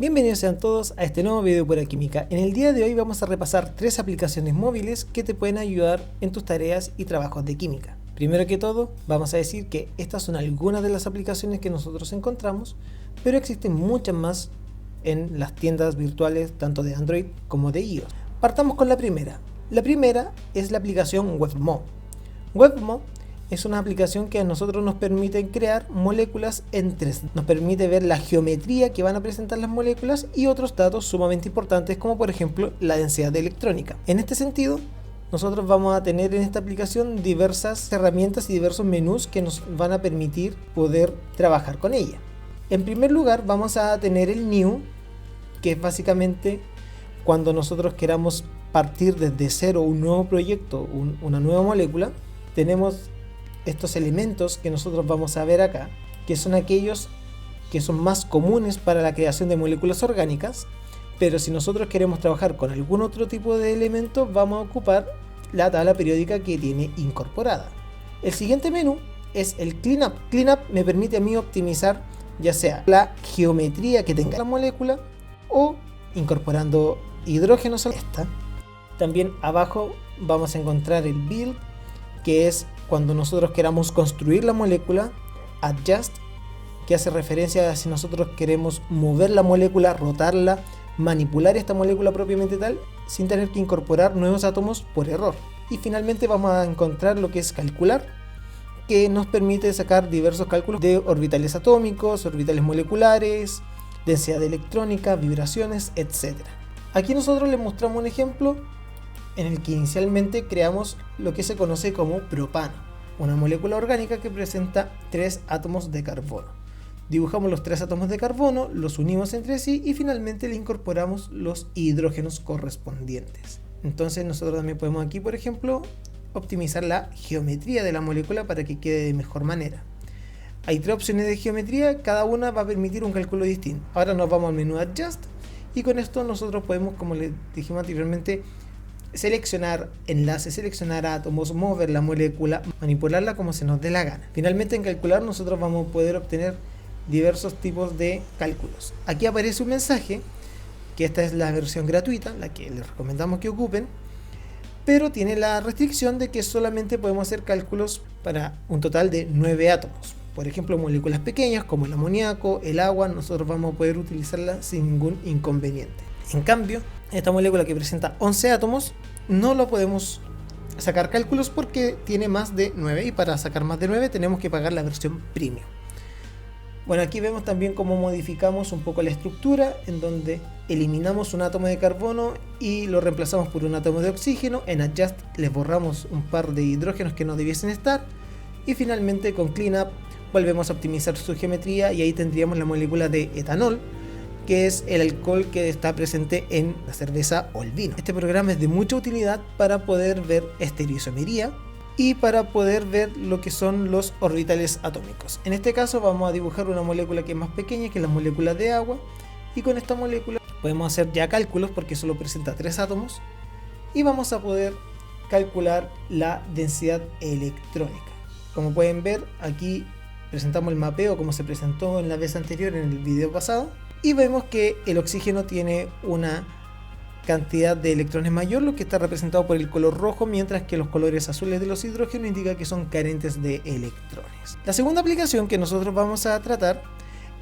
Bienvenidos sean todos a este nuevo video de Pura Química. En el día de hoy vamos a repasar 3 aplicaciones móviles que te pueden ayudar en tus tareas y trabajos de química. Primero que todo, vamos a decir que estas son algunas de las aplicaciones que nosotros encontramos, pero existen muchas más en las tiendas virtuales tanto de Android como de iOS. Partamos con la primera. La primera es la aplicación WebMo. WebMo es una aplicación que a nosotros nos permite crear moléculas en 3D. Nos permite ver la geometría que van a presentar las moléculas y otros datos sumamente importantes, como por ejemplo la densidad electrónica. En este sentido, nosotros vamos a tener en esta aplicación diversas herramientas y diversos menús que nos van a permitir poder trabajar con ella. En primer lugar, vamos a tener el New, que es básicamente cuando nosotros queramos partir desde cero un nuevo proyecto, una nueva molécula. Tenemos estos elementos que nosotros vamos a ver acá, que son aquellos que son más comunes para la creación de moléculas orgánicas, pero si nosotros queremos trabajar con algún otro tipo de elemento, vamos a ocupar la tabla periódica que tiene incorporada. El siguiente menú es el Cleanup. Cleanup me permite a mí optimizar ya sea la geometría que tenga la molécula o incorporando hidrógenos a esta. También abajo vamos a encontrar el Build, que es cuando nosotros queramos construir la molécula. Adjust, que hace referencia a si nosotros queremos mover la molécula, rotarla, manipular esta molécula propiamente tal, sin tener que incorporar nuevos átomos por error. Y finalmente vamos a encontrar lo que es calcular, que nos permite sacar diversos cálculos de orbitales atómicos, orbitales moleculares, densidad electrónica, vibraciones, etc. Aquí nosotros les mostramos un ejemplo en el que inicialmente creamos lo que se conoce como propano, una molécula orgánica que presenta 3 átomos de carbono. Dibujamos los 3 átomos de carbono, los unimos entre sí y finalmente le incorporamos los hidrógenos correspondientes. Entonces nosotros también podemos aquí, por ejemplo, optimizar la geometría de la molécula para que quede de mejor manera. Hay 3 opciones de geometría, cada una va a permitir un cálculo distinto. Ahora nos vamos al menú Adjust y con esto nosotros podemos, como les dijimos anteriormente, seleccionar enlaces, seleccionar átomos, mover la molécula, manipularla como se nos dé la gana. Finalmente en calcular nosotros vamos a poder obtener diversos tipos de cálculos. Aquí aparece un mensaje que esta es la versión gratuita, la que les recomendamos que ocupen, pero tiene la restricción de que solamente podemos hacer cálculos para un total de 9 átomos. Por ejemplo, moléculas pequeñas como el amoníaco, el agua, nosotros vamos a poder utilizarla sin ningún inconveniente. En cambio, esta molécula que presenta 11 átomos no lo podemos sacar cálculos porque tiene más de 9 y para sacar más de 9 tenemos que pagar la versión premium. Bueno, aquí vemos también cómo modificamos un poco la estructura, en donde eliminamos un átomo de carbono y lo reemplazamos por un átomo de oxígeno. En Adjust les borramos un par de hidrógenos que no debiesen estar y finalmente con Cleanup volvemos a optimizar su geometría y ahí tendríamos la molécula de etanol, que es el alcohol que está presente en la cerveza o el vino. Este programa es de mucha utilidad para poder ver estereoisomería y para poder ver lo que son los orbitales atómicos. En este caso vamos a dibujar una molécula que es más pequeña, que es la molécula de agua, y con esta molécula podemos hacer ya cálculos porque solo presenta 3 átomos y vamos a poder calcular la densidad electrónica. Como pueden ver, aquí presentamos el mapeo como se presentó en la vez anterior en el video pasado. Y vemos que el oxígeno tiene una cantidad de electrones mayor, lo que está representado por el color rojo, mientras que los colores azules de los hidrógenos indican que son carentes de electrones. La segunda aplicación que nosotros vamos a tratar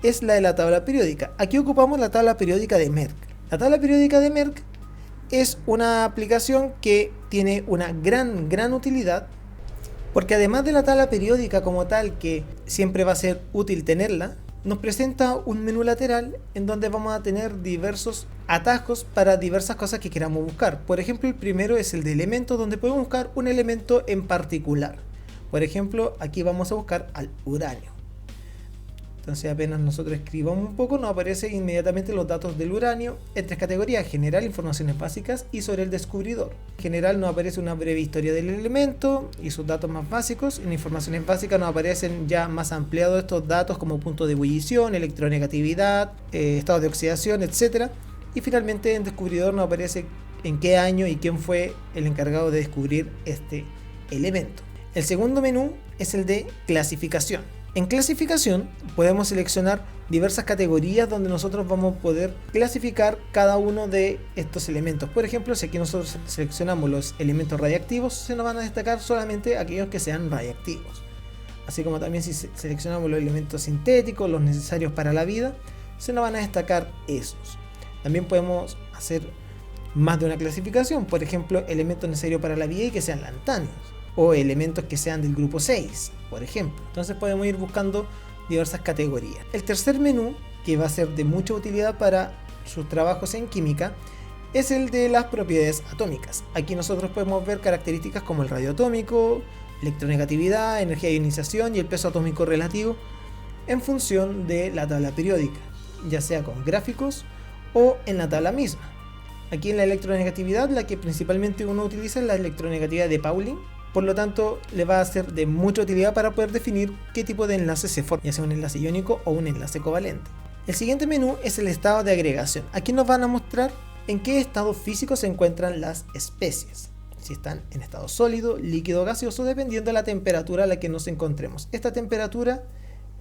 es la de la tabla periódica. Aquí ocupamos la tabla periódica de Merck. La tabla periódica de Merck es una aplicación que tiene una gran utilidad, porque además de la tabla periódica como tal, que siempre va a ser útil tenerla, nos presenta un menú lateral en donde vamos a tener diversos atajos para diversas cosas que queramos buscar. Por ejemplo, el primero es el de elementos, donde podemos buscar un elemento en particular. Por ejemplo, aquí vamos a buscar al uranio. Entonces apenas nosotros escribamos un poco, nos aparecen inmediatamente los datos del uranio en 3 categorías: general, informaciones básicas y sobre el descubridor. En general nos aparece una breve historia del elemento y sus datos más básicos. En informaciones básicas nos aparecen ya más ampliados estos datos como punto de ebullición, electronegatividad, estado de oxidación, etc. Y finalmente en descubridor nos aparece en qué año y quién fue el encargado de descubrir este elemento. El segundo menú es el de clasificación. En clasificación podemos seleccionar diversas categorías donde nosotros vamos a poder clasificar cada uno de estos elementos. Por ejemplo, si aquí nosotros seleccionamos los elementos radiactivos, se nos van a destacar solamente aquellos que sean radiactivos. Así como también si seleccionamos los elementos sintéticos, los necesarios para la vida, se nos van a destacar esos. También podemos hacer más de una clasificación, por ejemplo, elementos necesarios para la vida y que sean lantáneos, o elementos que sean del grupo 6, por ejemplo. Entonces podemos ir buscando diversas categorías. El tercer menú, que va a ser de mucha utilidad para sus trabajos en química, es el de las propiedades atómicas. Aquí nosotros podemos ver características como el radio atómico, electronegatividad, energía de ionización y el peso atómico relativo en función de la tabla periódica, ya sea con gráficos o en la tabla misma. Aquí en la electronegatividad, la que principalmente uno utiliza es la electronegatividad de Pauling. Por lo tanto, le va a ser de mucha utilidad para poder definir qué tipo de enlace se forma, ya sea un enlace iónico o un enlace covalente. El siguiente menú es el estado de agregación. Aquí nos van a mostrar en qué estado físico se encuentran las especies. Si están en estado sólido, líquido o gaseoso, dependiendo de la temperatura a la que nos encontremos. Esta temperatura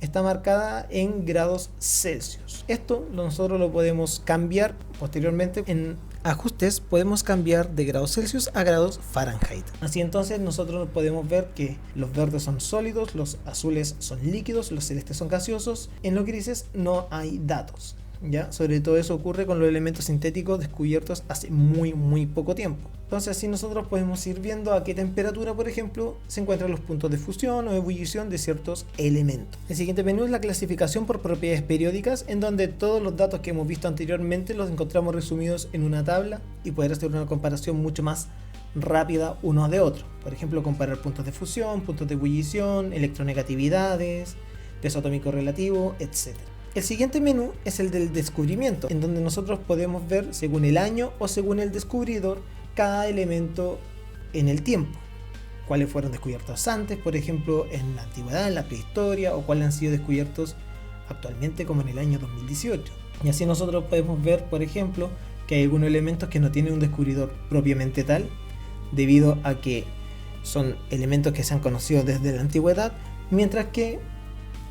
está marcada en grados Celsius. Esto nosotros lo podemos cambiar posteriormente en ajustes. Podemos cambiar de grados Celsius a grados Fahrenheit. Así entonces nosotros podemos ver que los verdes son sólidos, los azules son líquidos, los celestes son gaseosos. En los grises no hay datos. ¿Ya? Sobre todo eso ocurre con los elementos sintéticos descubiertos hace muy poco tiempo. Entonces así nosotros podemos ir viendo a qué temperatura, por ejemplo, se encuentran los puntos de fusión o ebullición de ciertos elementos. El siguiente menú es la clasificación por propiedades periódicas, en donde todos los datos que hemos visto anteriormente los encontramos resumidos en una tabla y poder hacer una comparación mucho más rápida uno de otro. Por ejemplo, comparar puntos de fusión, puntos de ebullición, electronegatividades, peso atómico relativo, etc. El siguiente menú es el del descubrimiento, en donde nosotros podemos ver según el año o según el descubridor cada elemento en el tiempo. Cuáles fueron descubiertos antes, por ejemplo, en la antigüedad, en la prehistoria, o cuáles han sido descubiertos actualmente, como en el año 2018. Y así nosotros podemos ver, por ejemplo, que hay algunos elementos que no tienen un descubridor propiamente tal, debido a que son elementos que se han conocido desde la antigüedad, mientras que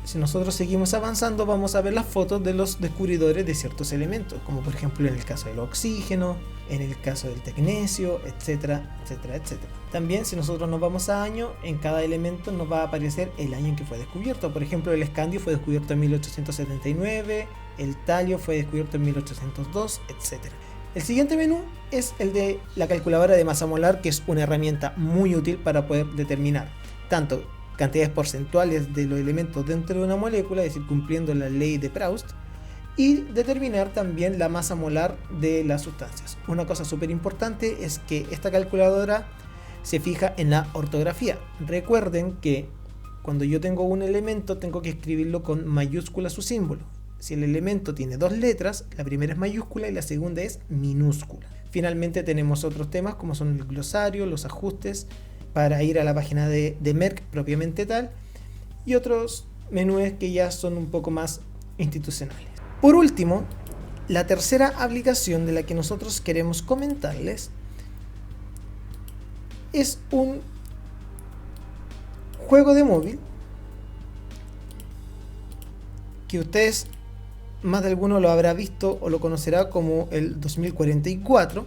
si nosotros seguimos avanzando vamos a ver las fotos de los descubridores de ciertos elementos, como por ejemplo en el caso del oxígeno, en el caso del tecnecio, etcétera, etcétera, etcétera. También si nosotros nos vamos a año, en cada elemento nos va a aparecer el año en que fue descubierto. Por ejemplo, el escandio fue descubierto en 1879, el talio fue descubierto en 1802, etcétera. El siguiente menú es el de la calculadora de masa molar, que es una herramienta muy útil para poder determinar tanto cantidades porcentuales de los elementos dentro de una molécula, es decir, cumpliendo la ley de Proust, y determinar también la masa molar de las sustancias. Una cosa súper importante es que esta calculadora se fija en la ortografía. Recuerden que cuando yo tengo un elemento tengo que escribirlo con mayúscula su símbolo. Si el elemento tiene dos letras, la primera es mayúscula y la segunda es minúscula. Finalmente tenemos otros temas como son el glosario, los ajustes, para ir a la página de Merck propiamente tal, y otros menús que ya son un poco más institucionales. Por último, la tercera aplicación de la que nosotros queremos comentarles es un juego de móvil que ustedes, más de alguno lo habrá visto o lo conocerá como el 2044,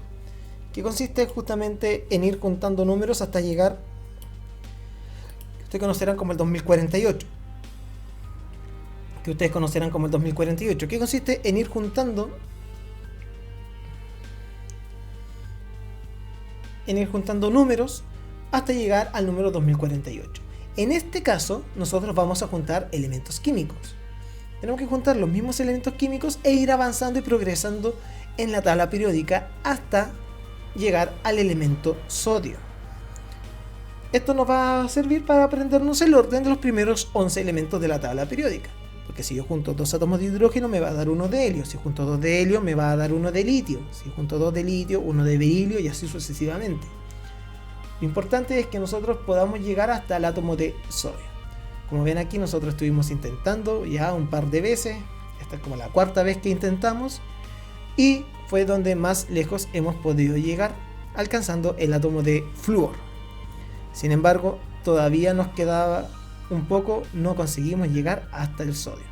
que consiste justamente en ir contando números hasta llegar, que ustedes conocerán como el 2048. Que consiste en ir juntando números hasta llegar al número 2048. En este caso, nosotros vamos a juntar elementos químicos. Tenemos que juntar los mismos elementos químicos e ir avanzando y progresando en la tabla periódica hasta llegar al elemento sodio. Esto nos va a servir para aprendernos el orden de los primeros 11 elementos de la tabla periódica. Porque si yo junto 2 átomos de hidrógeno me va a dar 1 de helio, si junto 2 de helio me va a dar 1 de litio, si junto 2 de litio, 1 de berilio y así sucesivamente. Lo importante es que nosotros podamos llegar hasta el átomo de sodio. Como ven aquí, nosotros estuvimos intentando ya un par de veces, esta es como la cuarta vez que intentamos, y fue donde más lejos hemos podido llegar, alcanzando el átomo de flúor. Sin embargo, todavía nos quedaba un poco, no conseguimos llegar hasta el sodio.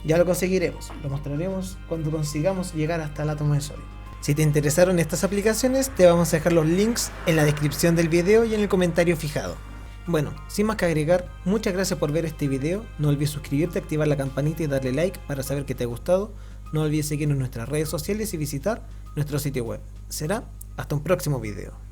Ya lo conseguiremos, lo mostraremos cuando consigamos llegar hasta el átomo de sodio. Si te interesaron estas aplicaciones, te vamos a dejar los links en la descripción del video y en el comentario fijado. Bueno, sin más que agregar, muchas gracias por ver este video, no olvides suscribirte, activar la campanita y darle like para saber que te ha gustado, no olvides seguirnos en nuestras redes sociales y visitar nuestro sitio web. Será hasta un próximo video.